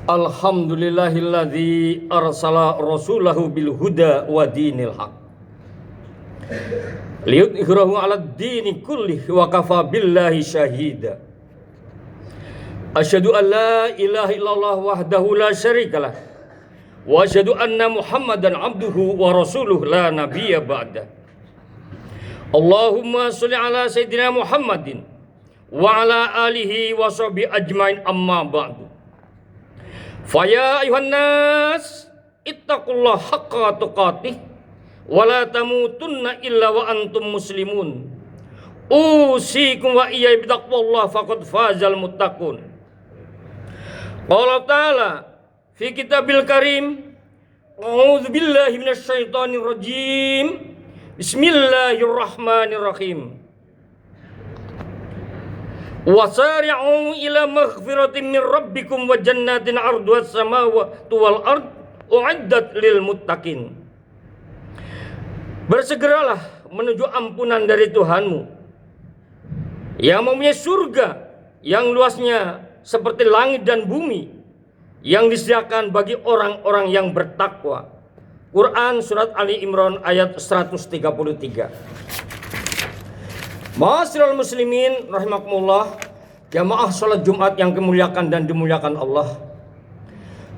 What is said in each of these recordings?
Alhamdulillahilladzi arsala rasulahu bil huda wa dinil haq liyudhhirahu 'alad dini kullih wa kafa billahi syahida. Asyhadu an la ilaha illallah wahdahu la syarikalah wa asyhadu anna Muhammadan abduhu wa rasuluh la nabiyya ba'da. Allahumma sholli ala sayyidina Muhammadin wa ala alihi wa sahbihi ajmain, amma ba'du. Faya ayuhan nas ittaqullah haqqa tuqatih wa la tamutunna illa wa antum muslimun. Usikum wa iyaya bitaqwallah faqad fazal muttaqun. Qala ta'ala fi kitabil karim, a'udzu billahi minasyaitonir rajim. Bismillahirrahmanirrahim. Wasari'u ila maghfiratin min rabbikum wa jannatin 'arduha as-samawati wal ard u'iddat lil muttaqin. Bersegeralah menuju ampunan dari Tuhanmu yang mempunyai surga yang luasnya seperti langit dan bumi, yang disediakan bagi orang-orang yang bertakwa. Quran surat Ali Imran ayat 133. Ma'asyiral muslimin rahimakumullah, jamaah salat Jumat yang kemuliakan dan dimuliakan Allah.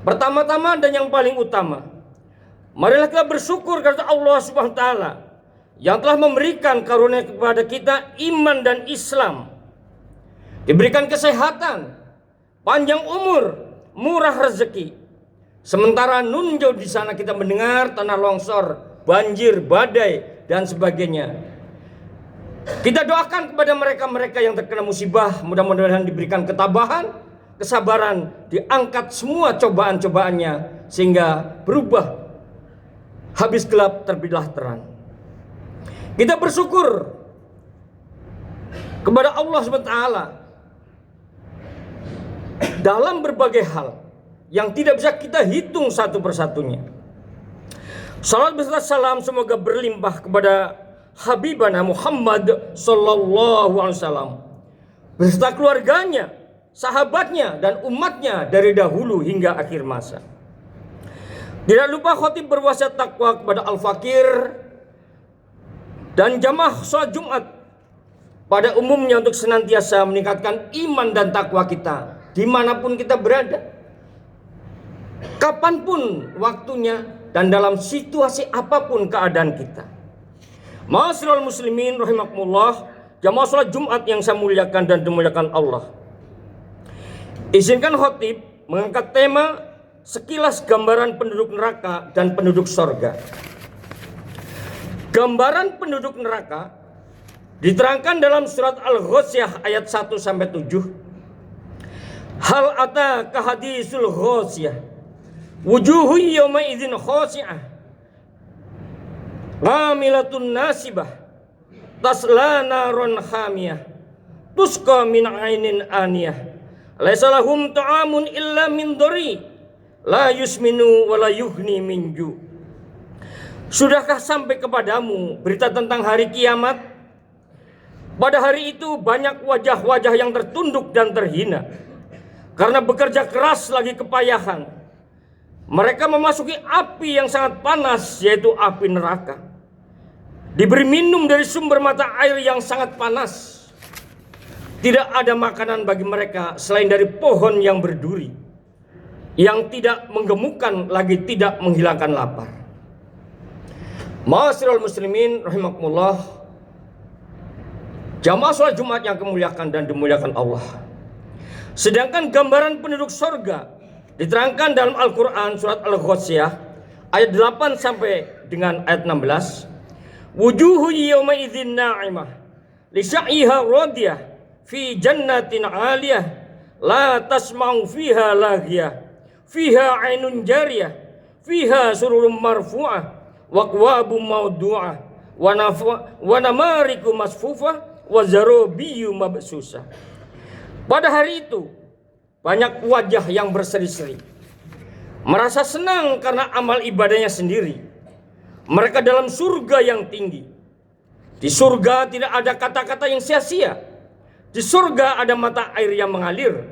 Pertama-tama dan yang paling utama, marilah kita bersyukur kepada Allah Subhanahu wa taala yang telah memberikan karunia kepada kita iman dan Islam. Diberikan kesehatan, panjang umur, murah rezeki. Sementara nun jauh di sana kita mendengar tanah longsor, banjir, badai dan sebagainya. Kita doakan kepada mereka-mereka yang terkena musibah, mudah-mudahan diberikan ketabahan, kesabaran, diangkat semua cobaan-cobaannya sehingga berubah, habis gelap terbitlah terang. Kita bersyukur kepada Allah SWT dalam berbagai hal yang tidak bisa kita hitung satu persatunya. Salat beserta salam semoga berlimpah kepada Habibana Muhammad sallallahu alaihi wasallam beserta keluarganya, sahabatnya dan umatnya dari dahulu hingga akhir masa. Tidak lupa khatib berwasiat takwa kepada al-fakir dan jamaah salat Jumat pada umumnya untuk senantiasa meningkatkan iman dan takwa kita dimanapun kita berada, kapanpun waktunya dan dalam situasi apapun keadaan kita. Ma'asyiral muslimin rahimakumullah, jamaah salat Jumat yang saya muliakan dan dimuliakan Allah. Izinkan khatib mengangkat tema sekilas gambaran penduduk neraka dan penduduk sorga. Gambaran penduduk neraka diterangkan dalam surat Al-Ghasyiyah ayat 1-7. Hal ataka hadisul ghasyiyah wujuhu yawma idzin khashi'ah amilatun nasibah tasla naron hamiyah tusqa min ainin aniyah laisa lahum ta'amun illa min dhari la yusminu wa la yughni min ju'. Sudahkah sampai kepadamu berita tentang hari kiamat? Pada hari itu banyak wajah-wajah yang tertunduk dan terhina karena bekerja keras lagi kepayahan. Mereka memasuki api yang sangat panas, yaitu api neraka. Diberi minum dari sumber mata air yang sangat panas. Tidak ada makanan bagi mereka selain dari pohon yang berduri, yang tidak menggemukkan lagi tidak menghilangkan lapar. Ma'asyiral muslimin rahimakumullah, jamaah salat Jumat yang kemuliakan dan dimuliakan Allah. Sedangkan gambaran penduduk sorga diterangkan dalam Al-Quran surat Al-Ghasyiyah ayat 8 sampai dengan ayat 16. Wujuhu yawma idzin na'imah li sya'iha radiyah fi jannatin 'aliyah la tasma'u fiha laghiyah fiha 'ainun jariyah fiha sururum marfu'ah wa aqwabum mawdu'ah wa namariku masfufah wa zarabiyyu mabsusah. Pada hari itu banyak wajah yang berseri-seri, merasa senang karena amal ibadahnya sendiri. Mereka dalam surga yang tinggi. Di surga tidak ada kata-kata yang sia-sia. Di surga ada mata air yang mengalir.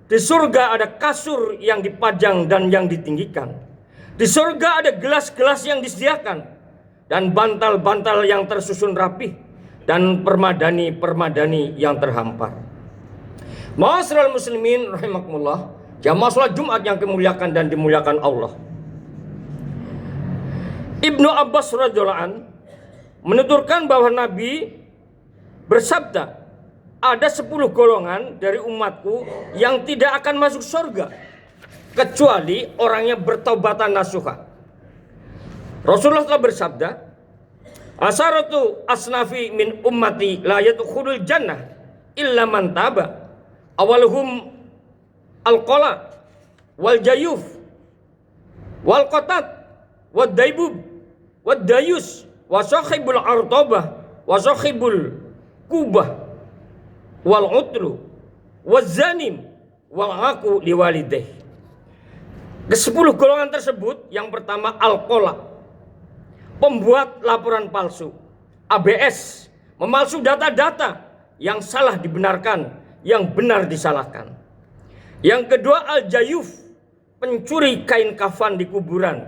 Di surga ada kasur yang dipajang dan yang ditinggikan. Di surga ada gelas-gelas yang disediakan dan bantal-bantal yang tersusun rapih dan permadani-permadani yang terhampar. Ma'asyiral muslimin rahimakumullah, jamaah salat Jumat yang dimuliakan dan dimuliakan Allah. Ibnu Abbas radhiyallahu an menuturkan bahwa Nabi bersabda, ada 10 golongan dari umatku yang tidak akan masuk surga kecuali orang yang bertaubatan nasuha. Rasulullah telah bersabda, asaratu asnafi min ummati la yadkhulul jannah illa man taba. Awaluhum al-qala wal jayuf wal qatat wad daibub wad dayus wa sahibul artabah wa sahibul kubah wal utlu waz zanim wal aqu liwalidayh. Ke-10 golongan tersebut, yang pertama al-qala, pembuat laporan palsu, ABS, memalsu data-data yang salah dibenarkan, yang benar disalahkan. Yang kedua al-jayuf, pencuri kain kafan di kuburan,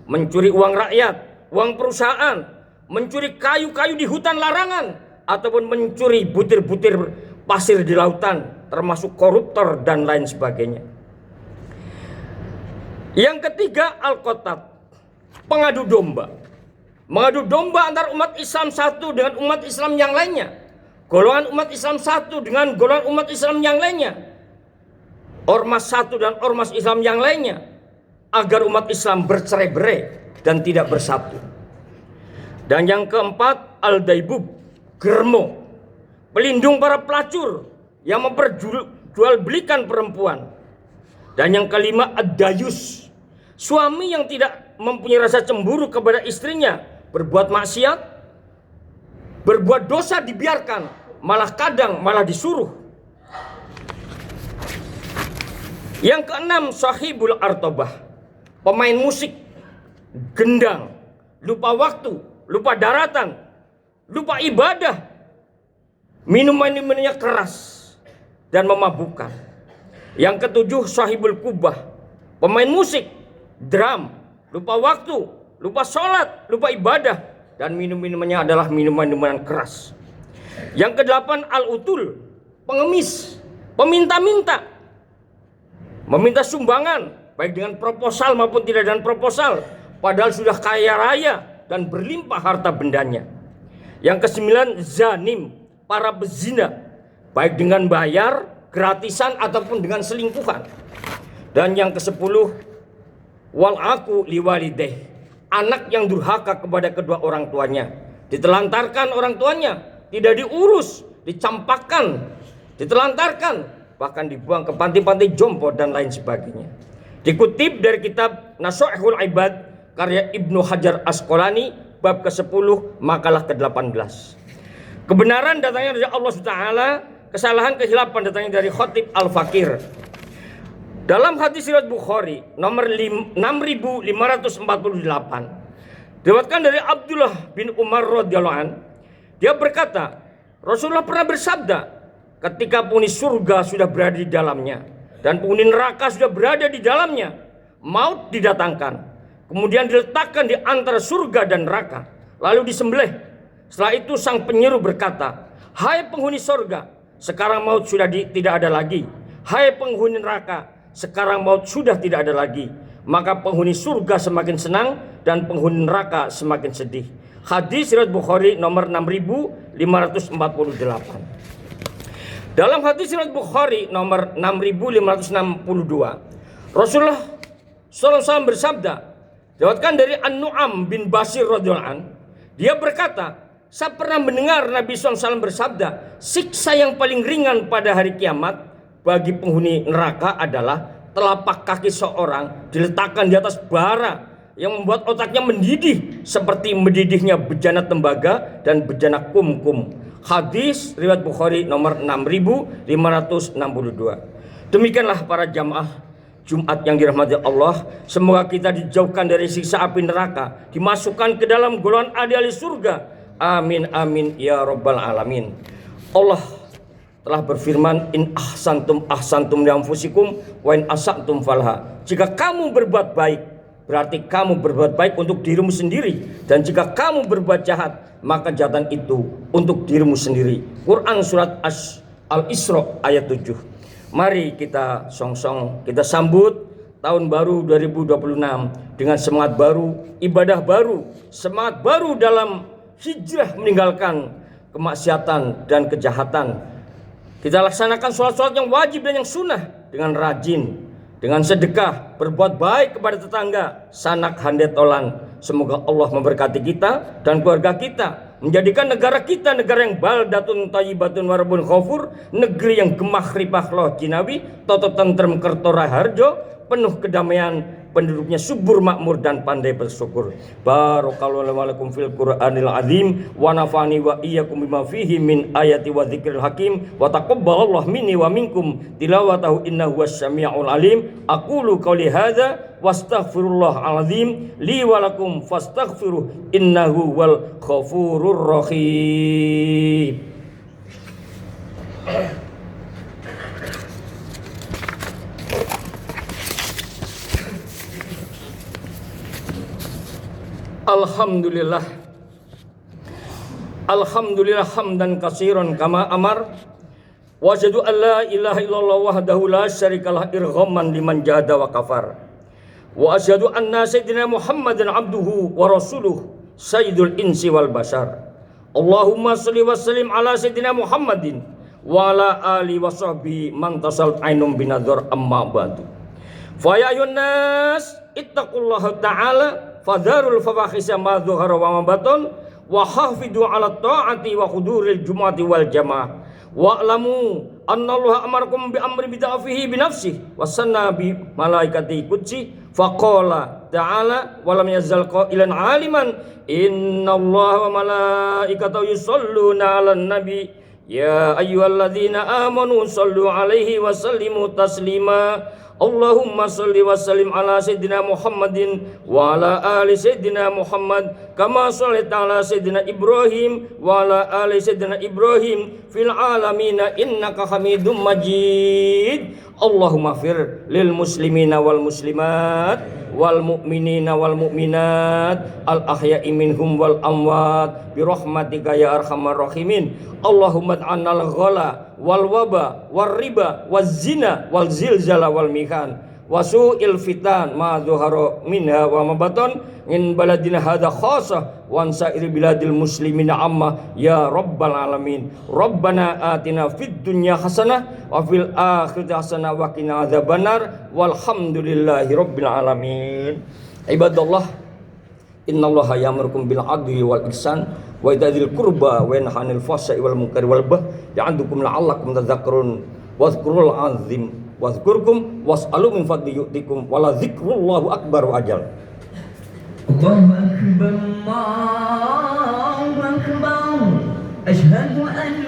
mencuri uang rakyat, uang perusahaan, mencuri kayu-kayu di hutan larangan, ataupun mencuri butir-butir pasir di lautan, termasuk koruptor dan lain sebagainya. Yang ketiga al-qatat, pengadu domba. Mengadu domba antara umat Islam satu dengan umat Islam yang lainnya, golongan umat Islam satu dengan golongan umat Islam yang lainnya, ormas satu dan ormas Islam yang lainnya, agar umat Islam bercerai-berai dan tidak bersatu. Dan yang keempat al-daibub, germo, pelindung para pelacur yang memperjualbelikan perempuan. Dan yang kelima ad-dayus, suami yang tidak mempunyai rasa cemburu kepada istrinya, berbuat maksiat, berbuat dosa dibiarkan, malah kadang malah disuruh. Yang keenam sahibul artabah, pemain musik, gendang, lupa waktu, lupa daratan, lupa ibadah, minuman-minumannya keras dan memabukkan. Yang ketujuh sahibul kubah, pemain musik, drum, lupa waktu, lupa sholat, lupa ibadah, dan minum-minumannya adalah minuman-minuman keras. Yang kedelapan al-utul, pengemis, peminta-minta, meminta sumbangan baik dengan proposal maupun tidak dengan proposal, padahal sudah kaya raya dan berlimpah harta bendanya. Yang kesembilan zanim, para bezina, baik dengan bayar, gratisan ataupun dengan selingkuhan. Dan yang ke-10 wal aqu liwalidayh, anak yang durhaka kepada kedua orang tuanya, ditelantarkan orang tuanya, tidak diurus, dicampakkan, ditelantarkan, bahkan dibuang ke panti-panti jompo dan lain sebagainya. Dikutip dari kitab Nasha'ihul Ibad karya Ibnu Hajar Asqalani bab ke-10 makalah ke-18. Kebenaran datangnya dari Allah Subhanahu, kesalahan kehilapan datangnya dari Khatib Al-Fakir. Dalam hadis riwayat Bukhari nomor 6548, diriwayatkan dari Abdullah bin Umar radhiyallahu an, dia berkata, Rasulullah pernah bersabda, ketika penghuni surga sudah berada di dalamnya dan penghuni neraka sudah berada di dalamnya, maut didatangkan, kemudian diletakkan di antara surga dan neraka, lalu disembelih. Setelah itu sang penyeru berkata, hai penghuni surga, sekarang maut sudah tidak ada lagi. Hai penghuni neraka, sekarang maut sudah tidak ada lagi. Maka penghuni surga semakin senang dan penghuni neraka semakin sedih. Hadis riwayat Bukhari nomor 6548. Dalam hadis riwayat Bukhari nomor 6562, Rasulullah SAW bersabda, diriwayatkan dari An-Nu'am bin Bashir radhiyallahu an, dia berkata, saya pernah mendengar Nabi SAW bersabda, siksa yang paling ringan pada hari kiamat bagi penghuni neraka adalah telapak kaki seorang diletakkan di atas bara yang membuat otaknya mendidih seperti mendidihnya bejana tembaga dan bejana kumkum. Hadis riwayat Bukhari nomor 6562. Demikianlah para jamaah Jumat yang dirahmati Allah, semoga kita dijauhkan dari siksa api neraka, dimasukkan ke dalam golongan ahli surga. Amin amin ya rabbal alamin. Allah telah berfirman, in ahsantum ahsantum li anfusikum wa in asatum falha. Jika kamu berbuat baik, berarti kamu berbuat baik untuk dirimu sendiri, dan jika kamu berbuat jahat, maka kejahatan itu untuk dirimu sendiri. Quran surat Al-Isra ayat 7. Mari kita song-song, kita sambut tahun baru 2026 dengan semangat baru, ibadah baru, semangat baru dalam hijrah meninggalkan kemaksiatan dan kejahatan. Kita laksanakan sholat-sholat yang wajib dan yang sunnah dengan rajin, dengan sedekah, berbuat baik kepada tetangga, sanak handetolan. Semoga Allah memberkati kita dan keluarga kita, menjadikan negara kita negara yang baldatun thayyibatun warabun khafur, negeri yang gemah ripah loh jinawi, toto tentrem kertora harjo, penuh kedamaian, penduduknya subur makmur dan pandai bersyukur. Barakallahu lakum fil Qur'anil azim wa nafani wa iyyakum bima fihi min ayati wa dzikril hakim wa taqabbalallahu minni wa minkum tilawatahu innahu wassami'ul alim. Aqulu qouli hadza wastaghfirullahal azim li wa lakum fastaghfiruh innahu wal ghafurur rahim. Alhamdulillah, alhamdulillah hamdan katsiran kama amar, wa asyhadu an la ilaha illallah wahdahu la syarikalah irghaman liman jahada wa kafar, wa asyhadu anna sayyidina Muhammadan abduhu wa rasuluh sayyidul insi wal bashar. Allahumma shalli wa sallim ala sayyidina Muhammadin wa ala ali wa sahbihi man tasal ainum binadzar amma ba'du. Fa ya ayyuhan nas ittaqullaha ta'ala fadharul fawahisha ma dzahara wa ma batan wa hafidu ala ta'ati wa huduril jumu'ati wal jamaah wa alamu annallaha amarakum bi amri bid'afihi bi nafsihi wa sanna bi malaikati qudsi faqala ta'ala wa lam yazal qailan aliman innallaha wa malaikatahu yusholluna 'alan nabi ya ayyuhalladzina amanu shallu 'alaihi wa sallimu taslima. Allahumma salli wa sallim ala sayyidina Muhammadin wa ala ali sayyidina Muhammad kama shallaita ala sayyidina Ibrahim wa ala ali sayyidina Ibrahim fil alamina innaka Hamidum Majid. Allahumma fir lil muslimina wal muslimat wal mu'minina wal mu'minat al ahya'i minhum wal amwat bi rahmatika ya arhamar rahimin. Allahumma an'al ghala wal waba wal riba waz zina wal zilzala wal mihan wasu'il fitan ma dhuhara minha wa ma batan min baladina hadha khassa wa sa'ir biladil muslimina amma ya rabbal alamin. Rabbana atina fid dunya hasanah wa fil akhirati hasanah wa qina adzabannar walhamdulillahi rabbil alamin. Ibadallah, innallaha ya'murukum bil 'adli wal ihsan wa ita'il qurba wa yanha 'anil fahsya'i wal munkari wal baghi ya'idzukum la'allakum tadhakkarun wadhkurul 'azim wadhkurkum was'alu min fadli yu'tikum wala dzikrullahu akbar wa ajal. Allahu akbar, Allahu akbar, asyhadu an